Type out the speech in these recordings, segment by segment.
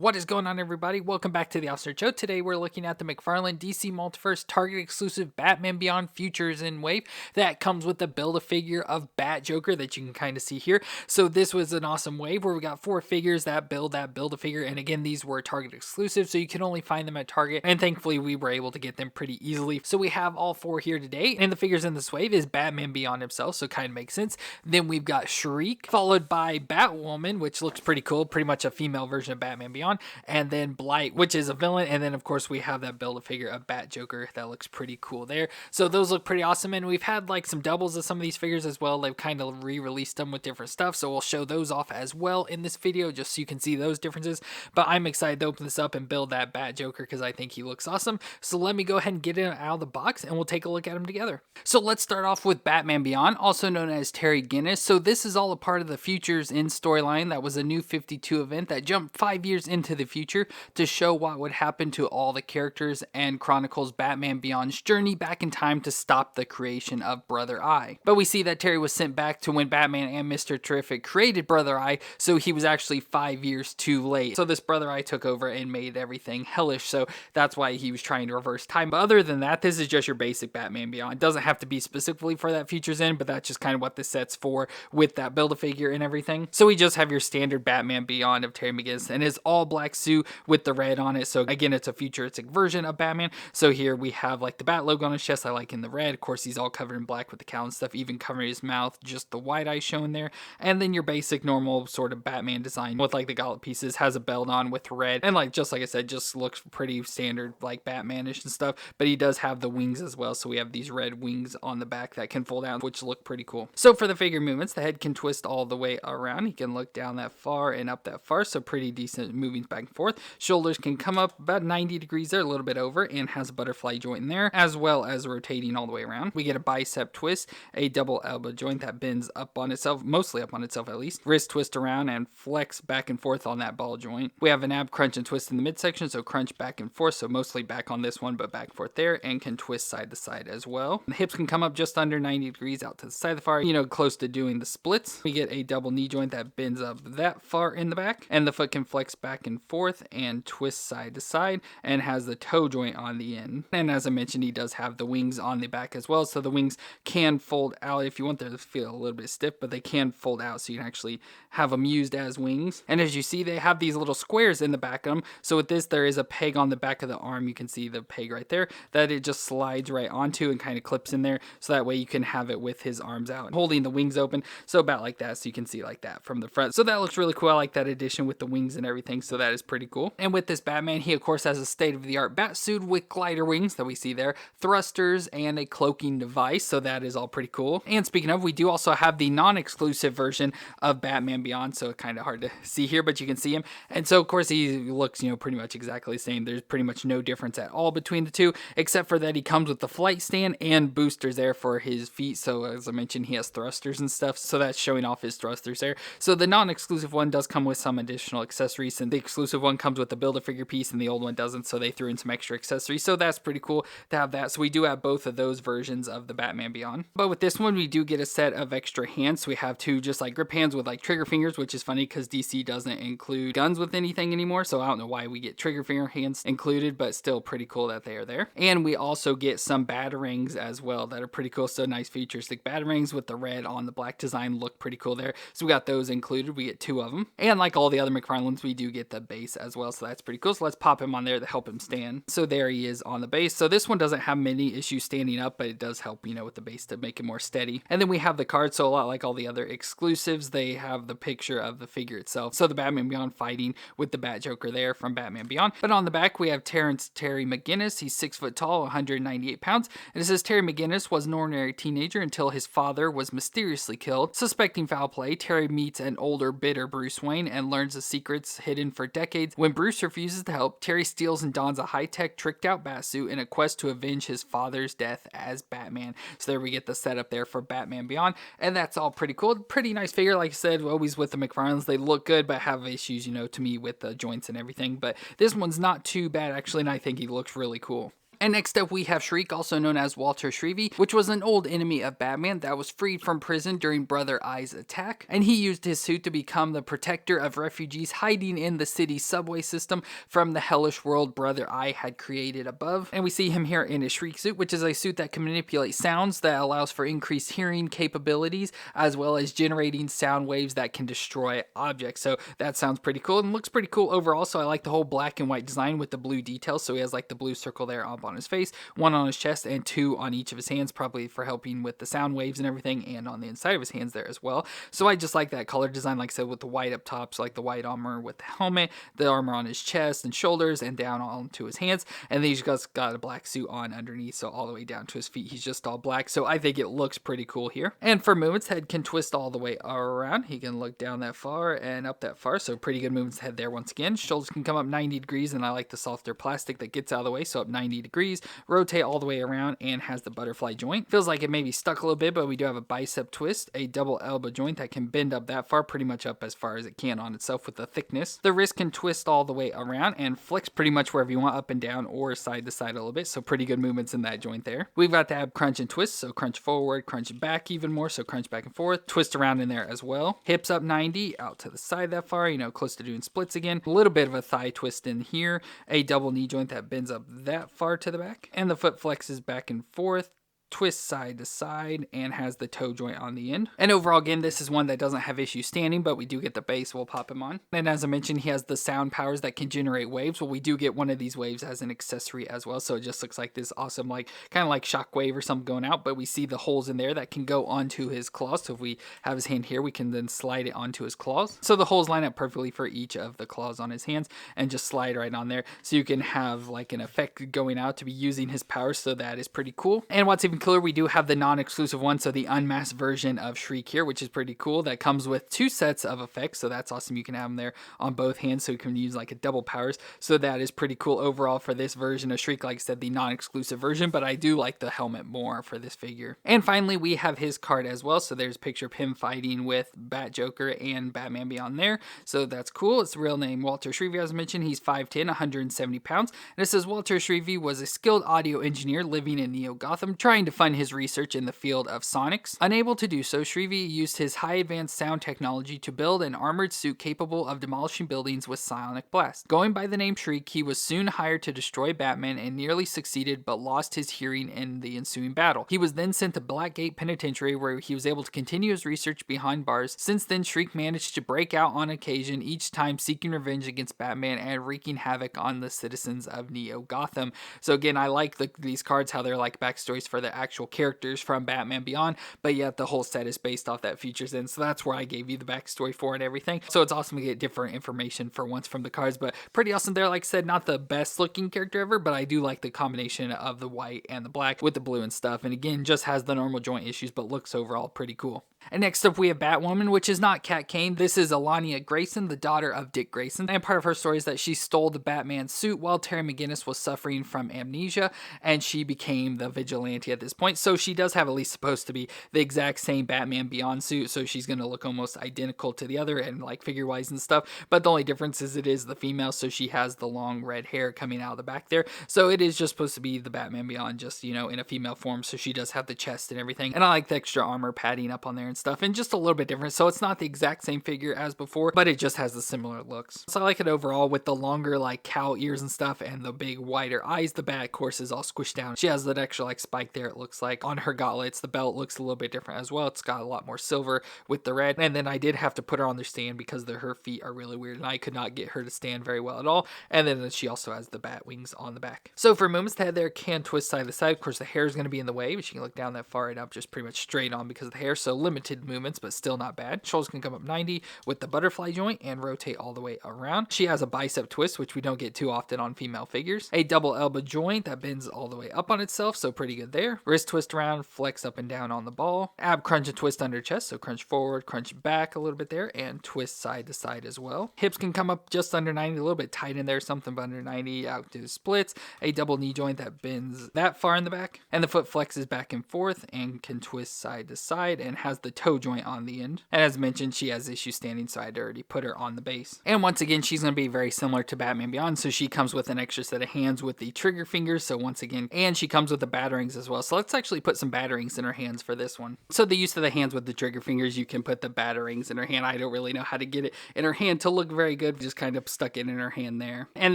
What is going on, everybody? Welcome back to the Officer Show. Today we're looking at the McFarlane DC Multiverse Target exclusive Batman Beyond Futures in Wave that comes with the Build-A-Figure of Bat Joker that you can kind of see here. So this was an awesome wave where we got 4 figures that Build-A-Figure, and again, these were Target exclusive, so you can only find them at Target, and thankfully we were able to get them pretty easily. So we have all 4 here today, and the figures in this wave is Batman Beyond himself, so kind of makes sense. Then we've got Shriek, followed by Batwoman, which looks pretty cool, pretty much a female version of Batman Beyond. And then Blight, which is a villain, and then of course we have that Build-A-Figure of Bat Joker that looks pretty cool there. So those look pretty awesome, and we've had like some doubles of some of these figures as well. They've kind of re-released them with different stuff, so we'll show those off as well in this video just so you can see those differences. But I'm excited to open this up and build that Bat Joker because I think he looks awesome. So let me go ahead and get him out of the box and we'll take a look at him together. So let's start off with Batman Beyond, also known as Terry Guinness. So this is all a part of the Futures in storyline that was a new 52 event that jumped 5 years into the future to show what would happen to all the characters and chronicles Batman Beyond's journey back in time to stop the creation of Brother Eye. But we see that Terry was sent back to when Batman and Mr. Terrific created Brother Eye, so he was actually 5 years too late. So this Brother Eye took over and made everything hellish, so that's why he was trying to reverse time. But other than that, this is just your basic Batman Beyond. It doesn't have to be specifically for that Futures in, but that's just kind of what this set's for with that Build-A-Figure and everything. So we just have your standard Batman Beyond of Terry McGinnis and his all black suit with the red on it. So again, it's a futuristic version of Batman. So here we have like the bat logo on his chest. I like in the red. Of course, he's all covered in black with the cowl and stuff, even covering his mouth, just the white eye showing there. And then your basic normal sort of Batman design with like the gauntlet pieces, has a belt on with red. And like, just like I said, just looks pretty standard like Batman-ish and stuff. But he does have the wings as well. So we have these red wings on the back that can fold out, which look pretty cool. So for the figure movements, the head can twist all the way around. He can look down that far and up that far. So pretty decent moving back and forth. Shoulders can come up about 90 degrees there, a little bit over, and has a butterfly joint in there, as well as rotating all the way around. We get a bicep twist, a double elbow joint that bends up on itself, mostly up on itself at least. Wrist twist around and flex back and forth on that ball joint. We have an ab crunch and twist in the midsection, so crunch back and forth, so mostly back on this one, but back and forth there, and can twist side to side as well. The hips can come up just under 90 degrees out to the side of the far, close to doing the splits. We get a double knee joint that bends up that far in the back, and the foot can flex back and forth and twist side to side, and has the toe joint on the end. And as I mentioned, he does have the wings on the back as well, so the wings can fold out if you want them to feel a little bit stiff, but they can fold out so you can actually have them used as wings. And as you see, they have these little squares in the back of them. So with this, there is a peg on the back of the arm. You can see the peg right there that it just slides right onto and kind of clips in there, so that way you can have it with his arms out holding the wings open, so about like that, so you can see like that from the front. So that looks really cool. I like that addition with the wings and everything, so that is pretty cool. And with this Batman, he of course has a state-of-the-art bat suit with glider wings that we see there, thrusters, and a cloaking device, so that is all pretty cool. And speaking of, we do also have the non-exclusive version of Batman Beyond, so kind of hard to see here, but you can see him. And so of course he looks, pretty much exactly the same. There's pretty much no difference at all between the two, except for that he comes with the flight stand and boosters there for his feet. So as I mentioned, he has thrusters and stuff, so that's showing off his thrusters there. So the non-exclusive one does come with some additional accessories, and the exclusive one comes with the Build-A-Figure piece and the old one doesn't, so they threw in some extra accessories, so that's pretty cool to have that. So we do have both of those versions of the Batman Beyond. But with this one, we do get a set of extra hands. So we have 2 just like grip hands with like trigger fingers, which is funny because DC doesn't include guns with anything anymore, so I don't know why we get trigger finger hands included, but still pretty cool that they are there. And we also get some batarangs as well that are pretty cool, so nice futuristic batarangs with the red on the black design look pretty cool there. So we got those included. We get 2 of them, and like all the other McFarlanes, we do get the base as well, so that's pretty cool. So let's pop him on there to help him stand. So there he is on the base. So this one doesn't have many issues standing up, but it does help, with the base to make it more steady. And then we have the card, so a lot like all the other exclusives, they have the picture of the figure itself. So the Batman Beyond fighting with the Bat Joker there from Batman Beyond. But on the back, we have Terry McGinnis. He's 6 foot tall, 198 pounds. And it says Terry McGinnis was an ordinary teenager until his father was mysteriously killed. Suspecting foul play, Terry meets an older, bitter Bruce Wayne and learns the secrets hidden for decades. When Bruce refuses to help, Terry steals and dons a high-tech, tricked-out batsuit in a quest to avenge his father's death as Batman. So there we get the setup there for Batman Beyond, and that's all pretty cool. Pretty nice figure, like I said, always with the McFarlanes. They look good, but have issues, to me, with the joints and everything. But this one's not too bad, actually, and I think he looks really cool. And next up we have Shriek, also known as Walter Shriek, which was an old enemy of Batman that was freed from prison during Brother Eye's attack, and he used his suit to become the protector of refugees hiding in the city's subway system from the hellish world Brother Eye had created above. And we see him here in his Shriek suit, which is a suit that can manipulate sounds, that allows for increased hearing capabilities, as well as generating sound waves that can destroy objects. So that sounds pretty cool and looks pretty cool overall. So I like the whole black and white design with the blue details. So he has like the blue circle there up on his face, one on his chest, and two on each of his hands, probably for helping with the sound waves and everything, and on the inside of his hands there as well. So I just like that color design, like I said, with the white up top, so like the white armor with the helmet, the armor on his chest and shoulders, and down onto his hands, and then he's just got a black suit on underneath, so all the way down to his feet he's just all black. So I think it looks pretty cool here. And for movements, head can twist all the way around. He can look down that far and up that far, so pretty good movements head there once again. Shoulders can come up 90 degrees, and I like the softer plastic that gets out of the way, so up 90 degrees, rotate all the way around, and has the butterfly joint. Feels like it may be stuck a little bit, but we do have a bicep twist, a double elbow joint that can bend up that far, pretty much up as far as it can on itself with the thickness. The wrist can twist all the way around and flex pretty much wherever you want, up and down or side to side a little bit, so pretty good movements in that joint there. We've got the ab crunch and twist, so crunch forward, crunch back even more, so crunch back and forth, twist around in there as well. Hips up 90, out to the side that far, close to doing splits again. A little bit of a thigh twist in here, a double knee joint that bends up that far to the back, and the foot flexes back and forth, twist side to side, and has the toe joint on the end. And overall, again, this is one that doesn't have issues standing, but we do get the base. We'll pop him on. And as I mentioned, he has the sound powers that can generate waves. Well, we do get one of these waves as an accessory as well, so it just looks like this awesome, like kind of like shockwave or something going out, but we see the holes in there that can go onto his claws. So if we have his hand here, we can then slide it onto his claws. So the holes line up perfectly for each of the claws on his hands and just slide right on there, so you can have like an effect going out to be using his powers. So that is pretty cool. And what's even cooler, we do have the non-exclusive one, so the unmasked version of Shriek here, which is pretty cool. That comes with two sets of effects, so that's awesome. You can have them there on both hands, so you can use like a double powers. So that is pretty cool overall for this version of Shriek. Like I said, the non-exclusive version, but I do like the helmet more for this figure. And finally, we have his card as well. So there's a picture of him fighting with Bat Joker and Batman Beyond there. So that's cool. It's the real name Walter Shriek, as I mentioned. He's 5'10", 170 pounds. And it says Walter Shriek was a skilled audio engineer living in Neo Gotham, trying to fund his research in the field of sonics. Unable to do so, Shriek used his high advanced sound technology to build an armored suit capable of demolishing buildings with sonic blast. Going by the name Shriek, he was soon hired to destroy Batman and nearly succeeded, but lost his hearing in the ensuing battle. He was then sent to Blackgate Penitentiary, where he was able to continue his research behind bars. Since then, Shriek managed to break out on occasion, each time seeking revenge against Batman and wreaking havoc on the citizens of Neo Gotham. So again, I like these cards, how they're like backstories for the actual characters from Batman Beyond, but yet the whole set is based off that features in, so that's where I gave you the backstory for and everything. So it's awesome to get different information for once from the cards, but pretty awesome there. Like I said, not the best looking character ever, but I do like the combination of the white and the black with the blue and stuff, and again, just has the normal joint issues, but looks overall pretty cool. And next up we have Batwoman, which is not Kat Kane. This is Alania Grayson, the daughter of Dick Grayson, and part of her story is that she stole the Batman suit while Terry McGinnis was suffering from amnesia, and she became the vigilante at this point. So she does have at least supposed to be the exact same Batman Beyond suit, so she's going to look almost identical to the other, and like figure-wise and stuff, but the only difference is it is the female, so she has the long red hair coming out of the back there. So it is just supposed to be the Batman Beyond, just, in a female form, so she does have the chest and everything, and I like the extra armor padding up on there and stuff, and just a little bit different. So it's not the exact same figure as before, but it just has the similar looks. So I like it overall with the longer like cow ears and stuff, and the big wider eyes. The bat, of course, is all squished down. She has that extra like spike there, it looks like, on her gauntlets. The belt looks a little bit different as well. It's got a lot more silver with the red, and then I did have to put her on the stand because her feet are really weird, and I could not get her to stand very well at all. And then she also has the bat wings on the back. So for movements, the head there can twist side to side. Of course, the hair is going to be in the way, but you can look down that far and up just pretty much straight on because of the hair, so limited movements, but still not bad. Shoulders can come up 90 with the butterfly joint and rotate all the way around. She has a bicep twist, which we don't get too often on female figures. A double elbow joint that bends all the way up on itself, so pretty good there. Wrist twist around, flex up and down on the ball. Ab crunch and twist under chest, so crunch forward, crunch back a little bit there, and twist side to side as well. Hips can come up just under 90, a little bit tight in there, something but under 90, out to the splits. A double knee joint that bends that far in the back, and the foot flexes back and forth and can twist side to side and has the the toe joint on the end. And as mentioned, she has issues standing, so I had already put her on the base. And once again, she's going to be very similar to Batman Beyond, so she comes with an extra set of hands with the trigger fingers, so once again, and she comes with the batarangs as well. So let's actually put some batarangs in her hands for this one. So the use of the hands with the trigger fingers, you can put the batarangs in her hand. I don't really know how to get it in her hand to look very good, just kind of stuck it in her hand there. And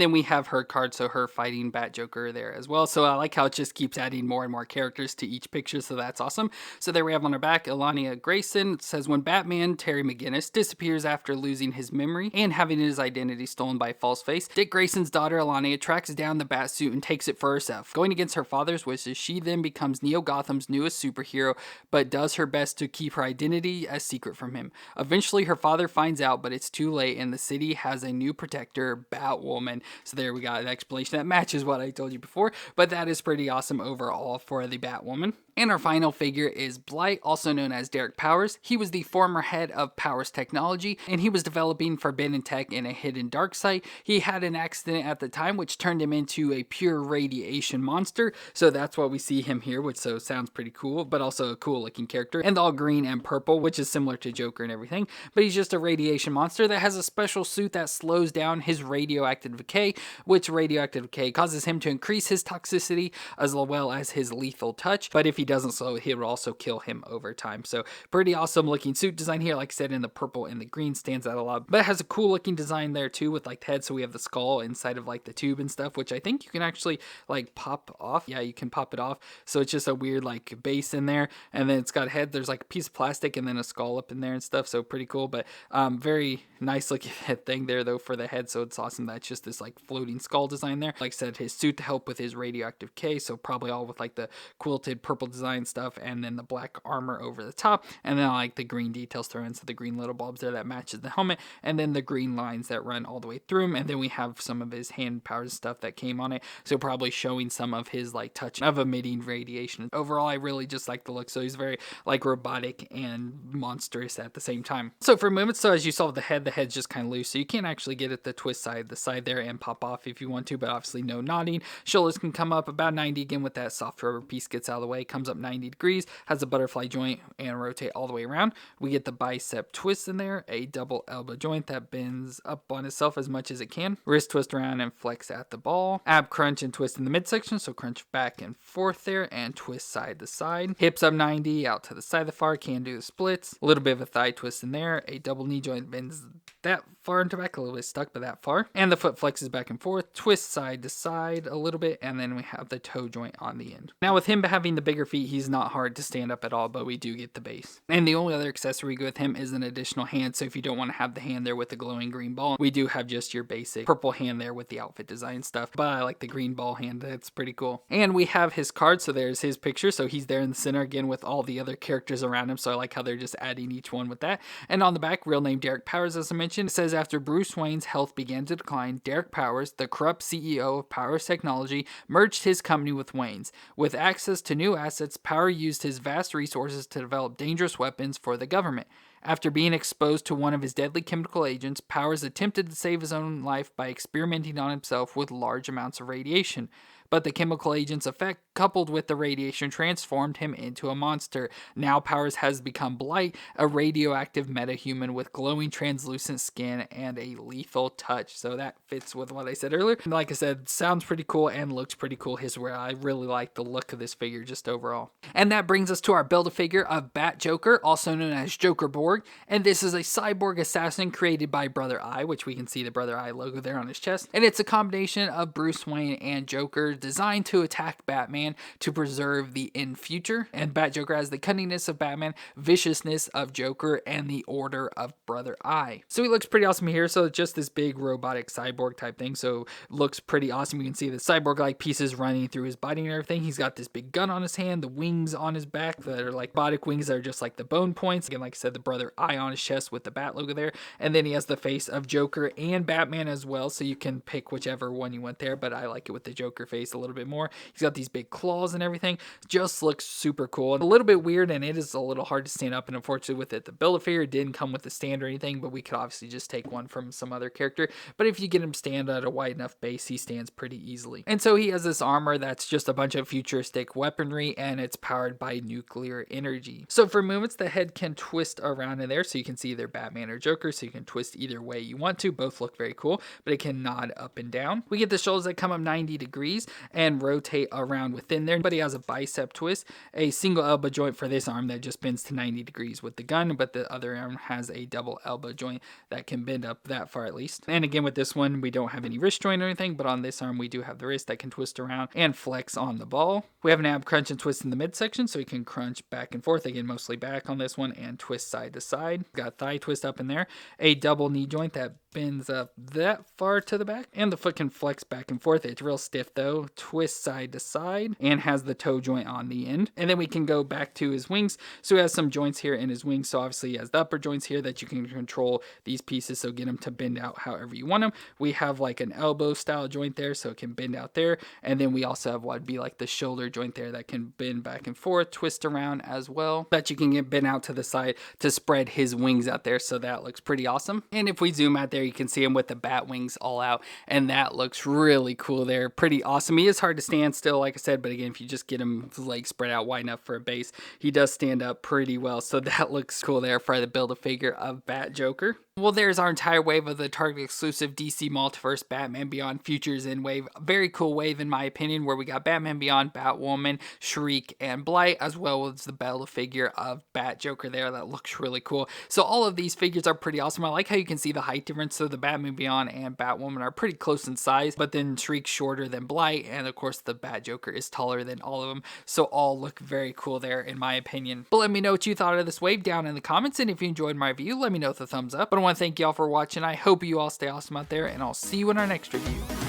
then we have her card, so her fighting Bat Joker there as well. So I like how it just keeps adding more and more characters to each picture, so that's awesome. So there we have on her back, Elania Grayson. It says, when Batman Terry McGinnis disappears after losing his memory and having his identity stolen by Falseface, Dick Grayson's daughter Elania tracks down the bat suit and takes it for herself. Going against her father's wishes, she then becomes Neo Gotham's newest superhero, but does her best to keep her identity a secret from him. Eventually her father finds out, but it's too late, and the city has a new protector, Batwoman. So there we got an explanation that matches what I told you before, but that is pretty awesome overall for the Batwoman. And our final figure is Blight, also known as Derek Powers. He was the former head of Powers Technology, and he was developing forbidden tech in a hidden dark site. He had an accident at the time, which turned him into a pure radiation monster. So that's what we see him here, which so sounds pretty cool, but also a cool looking character. And all green and purple, which is similar to Joker and everything. But he's just a radiation monster that has a special suit that slows down his radioactive decay, which radioactive decay causes him to increase his toxicity as well as his lethal touch. But if he doesn't slow, he will also kill him over time. So pretty awesome looking suit design here. Like I said, in the purple and the green stands out a lot, but it has a cool looking design there too with like the head. So we have the skull inside of like the tube and stuff, which I think you can actually like pop off. Yeah, you can pop it off. So it's just a weird like base in there, and then it's got a head. There's like a piece of plastic and then a skull up in there and stuff. So pretty cool, but very nice looking head thing there though for the head. So it's awesome. That's just this like floating skull design there. Like I said, his suit to help with his radioactive decay. So probably all with like the quilted purple design stuff, and then the black armor over the top, and then I like the green details thrown in, so the green little bulbs there that matches the helmet, and then the green lines that run all the way through him, and then we have some of his hand powers stuff that came on it, so probably showing some of his like touch of emitting radiation. Overall, I really just like the look, so he's very like robotic and monstrous at the same time. So for movements, so as you saw with the head's just kind of loose, so you can't actually get at the twist side, the side there, and pop off if you want to, but obviously no nodding. Shoulders can come up about 90 again with that soft rubber piece gets out of the way, comes up 90 degrees, has a butterfly joint and rotate all the way around. We get the bicep twist in there, a double elbow joint that bends up on itself as much as it can, wrist twist around and flex at the ball, ab crunch and twist in the midsection, so crunch back and forth there and twist side to side, hips up 90 out to the side of the far, can do the splits, a little bit of a thigh twist in there, a double knee joint bends that far into back, a little bit stuck but that far, and the foot flexes back and forth, twist side to side a little bit, and then we have the toe joint on the end. Now with him having the bigger feet, he's not hard to stand up at all, but we do get the base. And the only other accessory we go with him is an additional hand, so if you don't want to have the hand there with the glowing green ball, we do have just your basic purple hand there with the outfit design stuff, but I like the green ball hand, that's pretty cool. And we have his card, so there's his picture, so he's there in the center again with all the other characters around him, so I like how they're just adding each one with that. And on the back, real name Derek Powers, as I mentioned, it says after Bruce Wayne's health began to decline, Derek Powers, the corrupt CEO of Powers Technology, merged his company with Wayne's. With access to new assets, Power used his vast resources to develop dangerous weapons for the government. After being exposed to one of his deadly chemical agents, Powers attempted to save his own life by experimenting on himself with large amounts of radiation. But the chemical agent's effect, coupled with the radiation, transformed him into a monster. Now Powers has become Blight, a radioactive metahuman with glowing translucent skin and a lethal touch. So that fits with what I said earlier. And like I said, sounds pretty cool and looks pretty cool. Here's where I really like the look of this figure just overall. And that brings us to our Build-A-Figure of Bat Joker, also known as Joker Borg. And this is a cyborg assassin created by Brother Eye, which we can see the Brother Eye logo there on his chest. And it's a combination of Bruce Wayne and Joker, designed to attack Batman to preserve the end future. And Bat Joker has the cunningness of Batman, viciousness of Joker, and the order of Brother Eye. So he looks pretty awesome here. So it's just this big robotic cyborg type thing. So looks pretty awesome. You can see the cyborg-like pieces running through his body and everything. He's got this big gun on his hand, the wings on his back that are like robotic wings that are just like the bone points. Again, like I said, the Brother Eye on his chest with the bat logo there. And then he has the face of Joker and Batman as well. So you can pick whichever one you want there, but I like it with the Joker face. face a little bit more. He's got these big claws and everything. Just looks super cool. And a little bit weird, and it is a little hard to stand up, and unfortunately with it, the Build-A-Figure didn't come with a stand or anything, but we could obviously just take one from some other character. But if you get him stand at a wide enough base, he stands pretty easily. And so he has this armor that's just a bunch of futuristic weaponry, and it's powered by nuclear energy. So for movements, the head can twist around in there, so you can see either Batman or Joker, so you can twist either way you want to. Both look very cool, but it can nod up and down. We get the shoulders that come up 90 degrees and rotate around within there, but he has a bicep twist, a single elbow joint for this arm that just bends to 90 degrees with the gun, but the other arm has a double elbow joint that can bend up that far at least. And again, with this one, we don't have any wrist joint or anything, but on this arm, we do have the wrist that can twist around and flex on the ball. We have an ab crunch and twist in the midsection, so he can crunch back and forth, again, mostly back on this one, and twist side to side. Got thigh twist up in there, a double knee joint that bends up that far to the back, and the foot can flex back and forth. It's real stiff though, twist side to side, and has the toe joint on the end. And then we can go back to his wings. So he has some joints here in his wings, so obviously he has the upper joints here that you can control these pieces, so get them to bend out however you want them. We have like an elbow style joint there, so it can bend out there, and then we also have what would be like the shoulder joint there that can bend back and forth, twist around as well, that you can get bent out to the side to spread his wings out there, so that looks pretty awesome. And if we zoom out there, you can see him with the bat wings all out, and that looks really cool there. Pretty awesome. He is hard to stand still, like I said, but again, if you just get him legs spread out wide enough for a base, he does stand up pretty well, so that looks cool there for the Build-A-Figure of Bat Joker. Well, there's our entire wave of the Target exclusive DC Multiverse Batman Beyond Futures in wave. Very cool wave in my opinion, where we got Batman Beyond, Batwoman, Shriek, and Blight, as well as the Build-A-Figure of Bat Joker there. That looks really cool. So all of these figures are pretty awesome. I like how you can see the height difference. So the Batman Beyond and Batwoman are pretty close in size, but then Shriek's shorter than Blight, and of course the Bat Joker is taller than all of them. So all look very cool there in my opinion. But let me know what you thought of this wave down in the comments, and if you enjoyed my review, let me know with a thumbs up. But I want to thank y'all for watching. I hope you all stay awesome out there, and I'll see you in our next review.